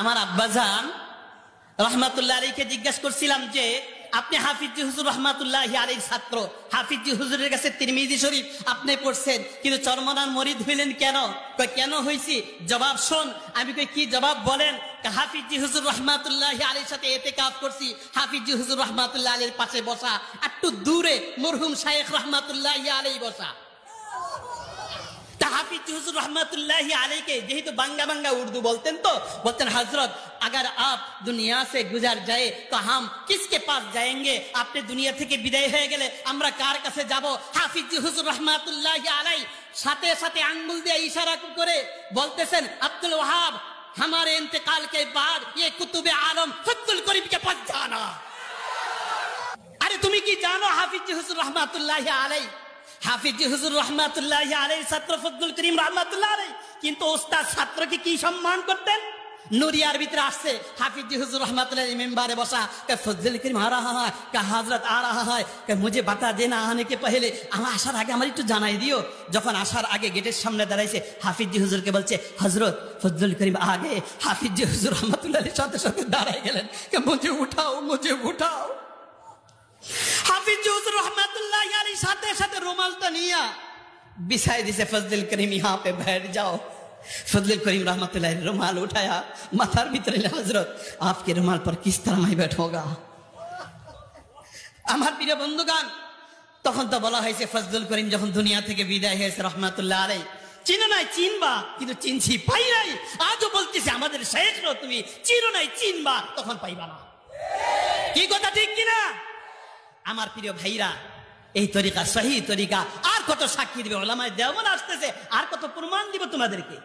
আমার আব্বাজান রহমাতুল্লাহ আলাইহিকে জিজ্ঞাসা করছিলাম যে আপনি হাফিজি হুজুর রহমাতুল্লাহি আলাইহির ছাত্র, হাফিজি হুজুরের কাছে তিরমিজি শরীফ আপনি পড়ছেন, কিন্তু চরমনার মরিদ হইলেন কেন? কেন হইছি জবাব শোন। আমি কই কি জবাব বলেন? হাফিজি হুজুর রহমাতুল্লাহি আলাইহির সাথে ইতিকাফ করছি, হাফিজি হুজুর রহমাতুল্লাহ আলাইহির পাশে বসা, একটু দূরে মরহুম শাইখ রহমাতুল্লাহি আলাইহি বসা। हाफिज हुजूर रहमतुल्लाहि अलैहि के जेहेतु बांगा बांगा उर्दू बोलते तो बोलते हजरत अगर आप दुनिया से गुजर जाए तो हम किसके पास जाएंगे? आपने दुनिया থেকে বিদায় হয়ে গেলে আমরা কার কাছে যাব? হাফিজ হুজুর रहमतुल्लाहि अलैहि সাথে সাথে আঙ্গুল দিয়ে ইশারা করে বলতেছেন আব্দুল ওয়াহাব हमारे इंतकाल के बाद ये कुतुब आलम फजलुल करीम के पास जाना। अरे তুমি কি জানো হাফিজ হুজুর रहमतुल्लाहि अलैहि হাফিজ হুজুর রহমাতুল্লাহি আলাইহি ছাত্র ফজলুল করিম রহমাতুল্লাহ আলাইহি, কিন্তু ওস্তাদ ছাত্রকে কি সম্মান করতেন? নুরিয়ার ভিতরে আসছে হাফিজ হুজুর রহমাতুল্লাহ মেম্বারে বসা, কে ফজলুল করিম आ रहा है, কে হযরত आ रहा है, কে मुझे बता देना आने के पहले, আমার আসার আগে আমার একটু জানাই দিও। যখন আসার আগে গেটের সামনে দাঁড়াইছে হাফিজ হুজুরকে বলছে হযরত ফজলুল করিম আগে। হাফিজ হুজুর রহমাতুল্লাহ আলাইহি সাথে সাথে দাঁড়ায় গেলেন, কে मुझे उठाओ मुझे उठाओ। हाफिज हुजूर रहमतुल्लाहि अलैहि साथे साथे रुमालটা নিয়া बिछाई दिसे फजलुल करीम यहाँ पे बैठ जाओ। फजलुल करीम रहमतुल्लाहि रुमाल उठाया, माथार भीतर ले हजरत आपके रुमाल पर किस तरह मैं बैठूंगा। আমার প্রিয় বন্ধুগণ, তখন তো বলা হয়েছে ফজলুল করিম যখন দুনিয়া থেকে বিদায় হয়েছে রহমতুল্লাহ আলাইহি, চিনো নাই চিনবা, কিন্তু চিনছি পাই নাই। আজও বলতেছে আমাদের শেখরা তুমি চিনো নাই চিনবা, তখন পাইবা না। কি কথা ঠিক কিনা? আমার প্রিয় ভাইরা, এই তরিকা সহি তরিকা। আর কত সাক্ষী দিবে ওলামায়ে দেওবন্দ আসতেছে, আর কত প্রমাণ দিব তোমাদেরকে।